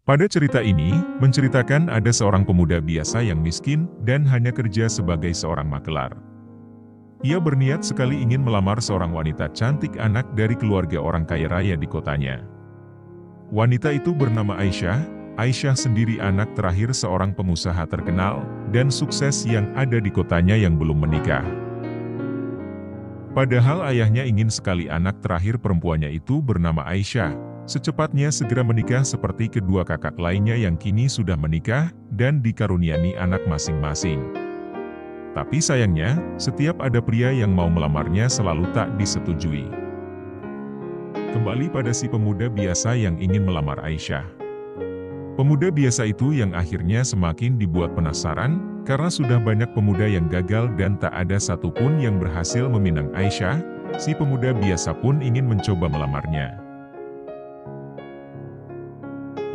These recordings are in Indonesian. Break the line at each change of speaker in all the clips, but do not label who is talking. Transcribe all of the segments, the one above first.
Pada cerita ini, menceritakan ada seorang pemuda biasa yang miskin dan hanya kerja sebagai seorang makelar. Ia berniat sekali ingin melamar seorang wanita cantik anak dari keluarga orang kaya raya di kotanya. Wanita itu bernama Aisyah. Aisyah sendiri anak terakhir seorang pengusaha terkenal dan sukses yang ada di kotanya yang belum menikah. Padahal ayahnya ingin sekali anak terakhir perempuannya itu bernama Aisyah secepatnya segera menikah seperti kedua kakak lainnya yang kini sudah menikah dan dikaruniai anak masing-masing. Tapi sayangnya, setiap ada pria yang mau melamarnya selalu tak disetujui. Kembali pada si pemuda biasa yang ingin melamar Aisyah. Pemuda biasa itu yang akhirnya semakin dibuat penasaran, karena sudah banyak pemuda yang gagal dan tak ada satupun yang berhasil meminang Aisyah, si pemuda biasa pun ingin mencoba melamarnya.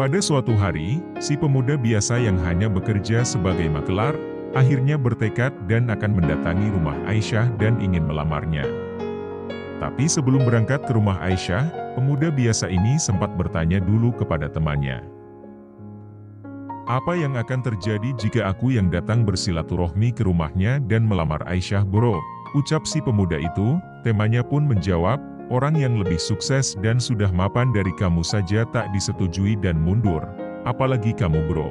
Pada suatu hari, si pemuda biasa yang hanya bekerja sebagai makelar, akhirnya bertekad dan akan mendatangi rumah Aisyah dan ingin melamarnya. Tapi sebelum berangkat ke rumah Aisyah, pemuda biasa ini sempat bertanya dulu kepada temannya. Apa yang akan terjadi jika aku yang datang bersilaturahmi ke rumahnya dan melamar Aisyah bro? Ucap si pemuda itu, temannya pun menjawab, orang yang lebih sukses dan sudah mapan dari kamu saja tak disetujui dan mundur, apalagi kamu bro.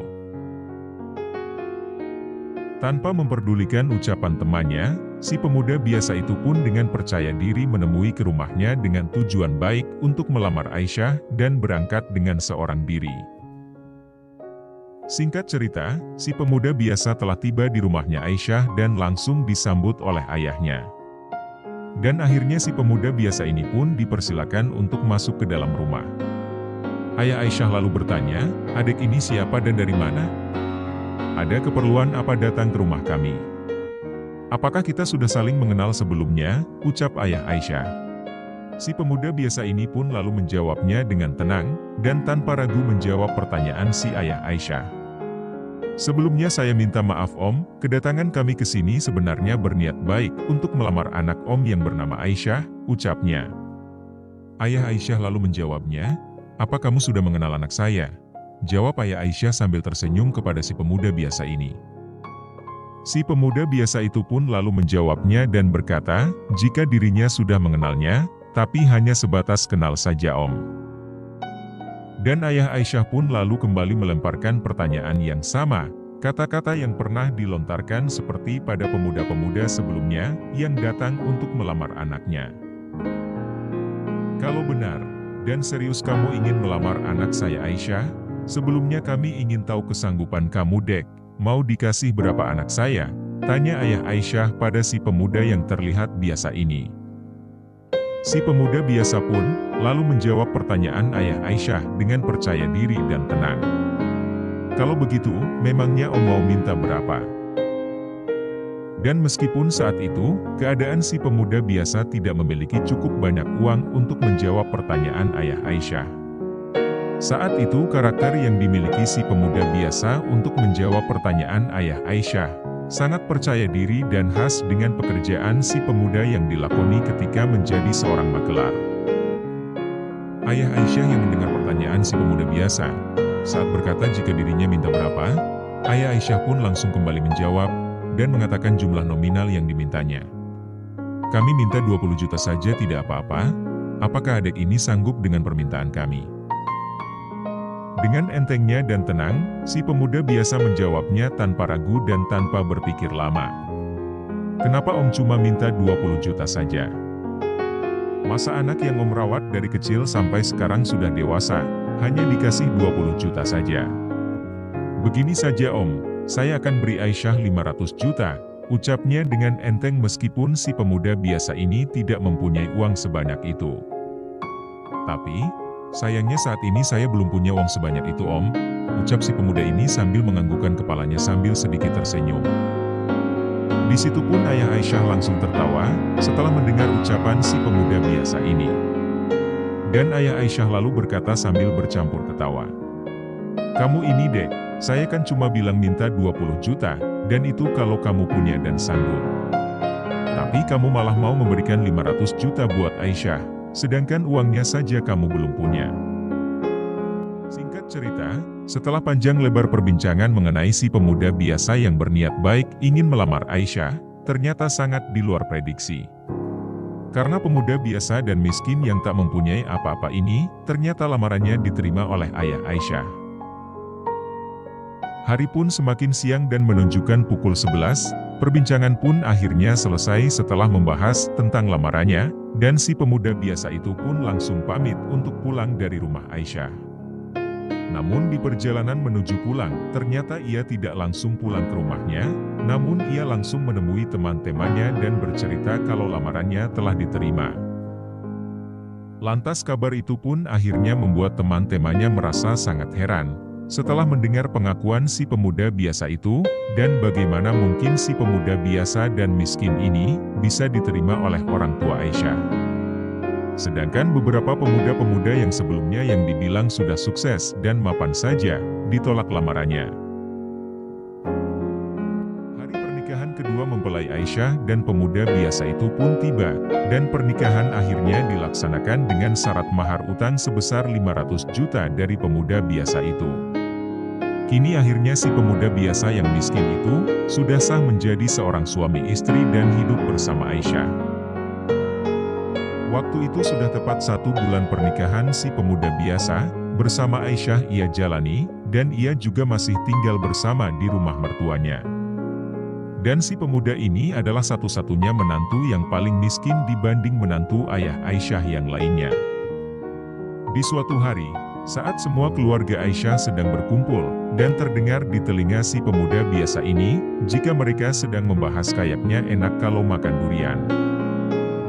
Tanpa memperdulikan ucapan temannya, si pemuda biasa itu pun dengan percaya diri menemui ke rumahnya dengan tujuan baik untuk melamar Aisyah dan berangkat dengan seorang diri. Singkat cerita, si pemuda biasa telah tiba di rumahnya Aisyah dan langsung disambut oleh ayahnya. Dan akhirnya si pemuda biasa ini pun dipersilakan untuk masuk ke dalam rumah. Ayah Aisyah lalu bertanya, adik ini siapa dan dari mana? Ada keperluan apa datang ke rumah kami? Apakah kita sudah saling mengenal sebelumnya? Ucap ayah Aisyah. Si pemuda biasa ini pun lalu menjawabnya dengan tenang, dan tanpa ragu menjawab pertanyaan si ayah Aisyah. Sebelumnya saya minta maaf om, kedatangan kami ke sini sebenarnya berniat baik untuk melamar anak om yang bernama Aisyah, ucapnya. Ayah Aisyah lalu menjawabnya, apa kamu sudah mengenal anak saya? Jawab ayah Aisyah sambil tersenyum kepada si pemuda biasa ini. Si pemuda biasa itu pun lalu menjawabnya dan berkata, jika dirinya sudah mengenalnya, tapi hanya sebatas kenal saja om. Dan ayah Aisyah pun lalu kembali melemparkan pertanyaan yang sama, kata-kata yang pernah dilontarkan seperti pada pemuda-pemuda sebelumnya yang datang untuk melamar anaknya. Kalau benar dan serius kamu ingin melamar anak saya Aisyah, sebelumnya kami ingin tahu kesanggupan kamu dek, mau dikasih berapa anak saya? Tanya ayah Aisyah pada si pemuda yang terlihat biasa ini. Si pemuda biasa pun lalu menjawab pertanyaan ayah Aisyah dengan percaya diri dan tenang. Kalau begitu, memangnya om mau minta berapa? Dan meskipun saat itu, keadaan si pemuda biasa tidak memiliki cukup banyak uang untuk menjawab pertanyaan ayah Aisyah. Saat itu karakter yang dimiliki si pemuda biasa untuk menjawab pertanyaan ayah Aisyah sangat percaya diri dan khas dengan pekerjaan si pemuda yang dilakoni ketika menjadi seorang makelar. Ayah Aisyah yang mendengar pertanyaan si pemuda biasa, saat berkata jika dirinya minta berapa, ayah Aisyah pun langsung kembali menjawab, dan mengatakan jumlah nominal yang dimintanya. Kami minta 20 juta saja tidak apa-apa, apakah adik ini sanggup dengan permintaan kami? Dengan entengnya dan tenang, si pemuda biasa menjawabnya tanpa ragu dan tanpa berpikir lama. Kenapa om cuma minta 20 juta saja? Masa anak yang om rawat dari kecil sampai sekarang sudah dewasa, hanya dikasih 20 juta saja? Begini saja om, saya akan beri Aisyah 500 juta, ucapnya dengan enteng meskipun si pemuda biasa ini tidak mempunyai uang sebanyak itu. Tapi, sayangnya saat ini saya belum punya uang sebanyak itu om, ucap si pemuda ini sambil menganggukkan kepalanya sambil sedikit tersenyum. Di situ pun ayah Aisyah langsung tertawa, setelah mendengar ucapan si pemuda biasa ini. Dan ayah Aisyah lalu berkata sambil bercampur ketawa. Kamu ini dek, saya kan cuma bilang minta 20 juta, dan itu kalau kamu punya dan sanggup. Tapi kamu malah mau memberikan 500 juta buat Aisyah. Sedangkan uangnya saja kamu belum punya. Singkat Cerita, setelah panjang lebar perbincangan mengenai si pemuda biasa yang berniat baik ingin melamar Aisyah, ternyata sangat di luar prediksi. Karena pemuda biasa dan miskin yang tak mempunyai apa-apa ini, ternyata lamarannya diterima oleh ayah Aisyah. Hari pun semakin siang dan menunjukkan pukul 11, perbincangan pun akhirnya selesai setelah membahas tentang lamarannya, dan si pemuda biasa itu pun langsung pamit untuk pulang dari rumah Aisyah. Namun di perjalanan menuju pulang, ternyata ia tidak langsung pulang ke rumahnya, namun ia langsung menemui teman-temannya dan bercerita kalau lamarannya telah diterima. Lantas kabar itu pun akhirnya membuat teman-temannya merasa sangat heran, setelah mendengar pengakuan si pemuda biasa itu, dan bagaimana mungkin si pemuda biasa dan miskin ini bisa diterima oleh orang tua Aisyah. Sedangkan beberapa pemuda-pemuda yang sebelumnya yang dibilang sudah sukses dan mapan saja, ditolak lamarannya. Hari pernikahan kedua mempelai Aisyah dan pemuda biasa itu pun tiba, dan pernikahan akhirnya dilaksanakan dengan syarat mahar utang sebesar 500 juta dari pemuda biasa itu. Kini akhirnya si pemuda biasa yang miskin itu, sudah sah menjadi seorang suami istri dan hidup bersama Aisyah. Waktu itu sudah tepat 1 bulan pernikahan si pemuda biasa, bersama Aisyah ia jalani, dan ia juga masih tinggal bersama di rumah mertuanya. Dan si pemuda ini adalah satu-satunya menantu yang paling miskin dibanding menantu ayah Aisyah yang lainnya. Di suatu hari, saat semua keluarga Aisyah sedang berkumpul, dan terdengar di telinga si pemuda biasa ini, jika mereka sedang membahas kayaknya enak kalau makan durian.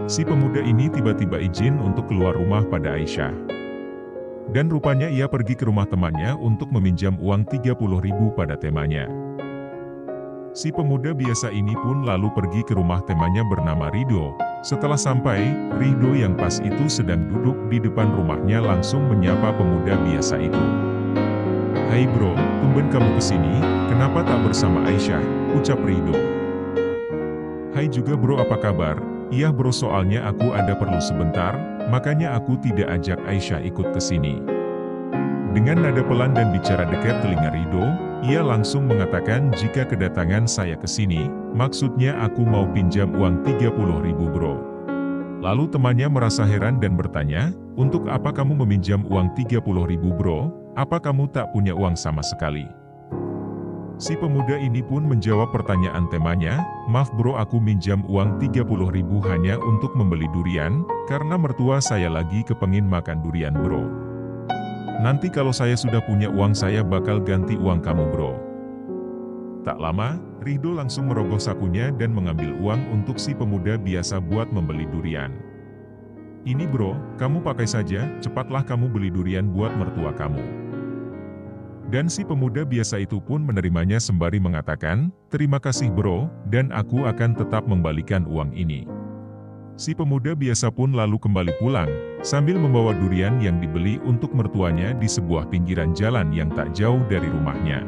Si pemuda ini tiba-tiba izin untuk keluar rumah pada Aisyah. Dan rupanya ia pergi ke rumah temannya untuk meminjam uang 30.000 pada temannya. Si pemuda biasa ini pun lalu pergi ke rumah temannya bernama Rido. Setelah sampai, Rido yang pas itu sedang duduk di depan rumahnya langsung menyapa pemuda biasa itu. "Hai bro, tumben kamu kesini, kenapa tak bersama Aisyah?" ucap Rido. "Hai juga bro, apa kabar? Iya bro, soalnya aku ada perlu sebentar, makanya aku tidak ajak Aisyah ikut ke sini." Dengan nada pelan dan bicara dekat telinga Rido, ia langsung mengatakan, "Jika kedatangan saya ke sini, maksudnya aku mau pinjam uang 30.000 bro." Lalu temannya merasa heran dan bertanya, "Untuk apa kamu meminjam uang 30.000 bro? Apa kamu tak punya uang sama sekali?" Si pemuda ini pun menjawab pertanyaan temannya, "Maaf bro, aku minjam uang 30.000 hanya untuk membeli durian, karena mertua saya lagi kepengin makan durian bro. Nanti kalau saya sudah punya uang saya bakal ganti uang kamu bro." Tak lama, Rido langsung merogoh sakunya dan mengambil uang untuk si pemuda biasa buat membeli durian. "Ini bro, kamu pakai saja, cepatlah kamu beli durian buat mertua kamu." Dan si pemuda biasa itu pun menerimanya sembari mengatakan, "Terima kasih bro, dan aku akan tetap membalikan uang ini." Si pemuda biasa pun lalu kembali pulang, sambil membawa durian yang dibeli untuk mertuanya di sebuah pinggiran jalan yang tak jauh dari rumahnya.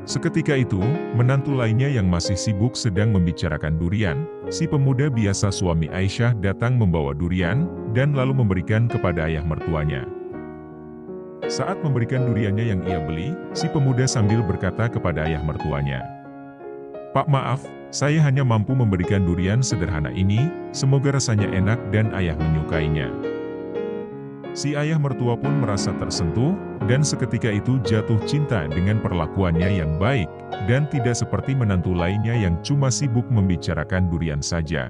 Seketika itu, menantu lainnya yang masih sibuk sedang membicarakan durian, si pemuda biasa suami Aisyah datang membawa durian, dan lalu memberikan kepada ayah mertuanya. Saat memberikan duriannya yang ia beli, si pemuda sambil berkata kepada ayah mertuanya, "Pak maaf, saya hanya mampu memberikan durian sederhana ini, semoga rasanya enak dan ayah menyukainya." Si ayah mertua pun merasa tersentuh, dan seketika itu jatuh cinta dengan perlakuannya yang baik, dan tidak seperti menantu lainnya yang cuma sibuk membicarakan durian saja.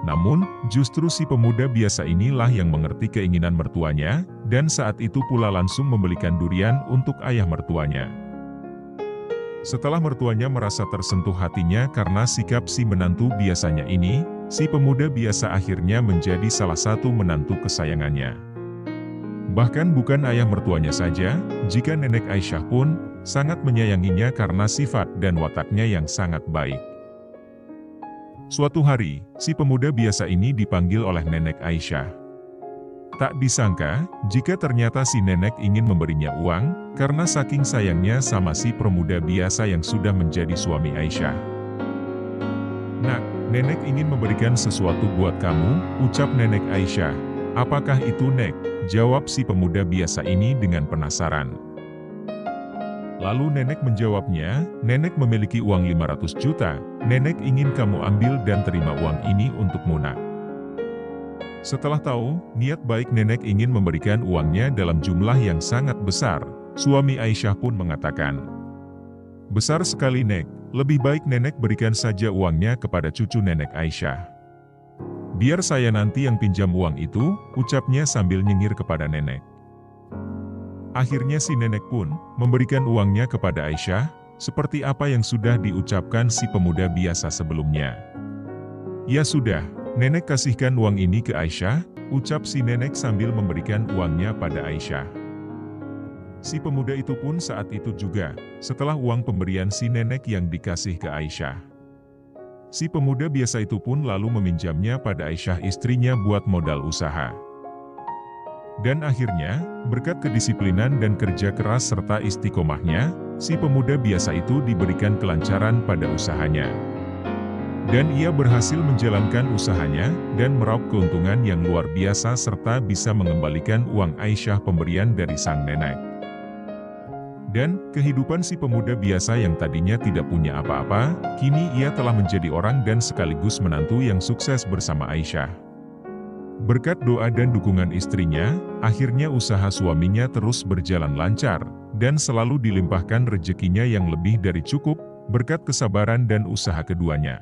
Namun, justru si pemuda biasa inilah yang mengerti keinginan mertuanya, dan saat itu pula langsung membelikan durian untuk ayah mertuanya. Setelah mertuanya merasa tersentuh hatinya karena sikap si menantu biasanya ini, si pemuda biasa akhirnya menjadi salah satu menantu kesayangannya. Bahkan bukan ayah mertuanya saja, jika nenek Aisyah pun sangat menyayanginya karena sifat dan wataknya yang sangat baik. Suatu hari, si pemuda biasa ini dipanggil oleh nenek Aisyah. Tak disangka, jika ternyata si nenek ingin memberinya uang, karena saking sayangnya sama si pemuda biasa yang sudah menjadi suami Aisyah. "Nak, nenek ingin memberikan sesuatu buat kamu," ucap nenek Aisyah. "Apakah itu nek?" Jawab si pemuda biasa ini dengan penasaran. Lalu nenek menjawabnya, nenek memiliki uang 500 juta, nenek ingin kamu ambil dan terima uang ini untukmu nak. Setelah tahu, niat baik nenek ingin memberikan uangnya dalam jumlah yang sangat besar, suami Aisyah pun mengatakan, besar sekali nek, lebih baik nenek berikan saja uangnya kepada cucu nenek Aisyah. Biar saya nanti yang pinjam uang itu, ucapnya sambil nyengir kepada nenek. Akhirnya si nenek pun memberikan uangnya kepada Aisyah, seperti apa yang sudah diucapkan si pemuda biasa sebelumnya. Ya sudah, nenek kasihkan uang ini ke Aisyah, ucap si nenek sambil memberikan uangnya pada Aisyah. Si pemuda itu pun saat itu juga, setelah uang pemberian si nenek yang dikasih ke Aisyah. Si pemuda biasa itu pun lalu meminjamnya pada Aisyah istrinya buat modal usaha. Dan akhirnya, berkat kedisiplinan dan kerja keras serta istiqomahnya, si pemuda biasa itu diberikan kelancaran pada usahanya. Dan ia berhasil menjalankan usahanya, dan meraup keuntungan yang luar biasa serta bisa mengembalikan uang Aisyah pemberian dari sang nenek. Dan, kehidupan si pemuda biasa yang tadinya tidak punya apa-apa, kini ia telah menjadi orang dan sekaligus menantu yang sukses bersama Aisyah. Berkat doa dan dukungan istrinya, akhirnya usaha suaminya terus berjalan lancar, dan selalu dilimpahkan rezekinya yang lebih dari cukup, berkat kesabaran dan usaha keduanya.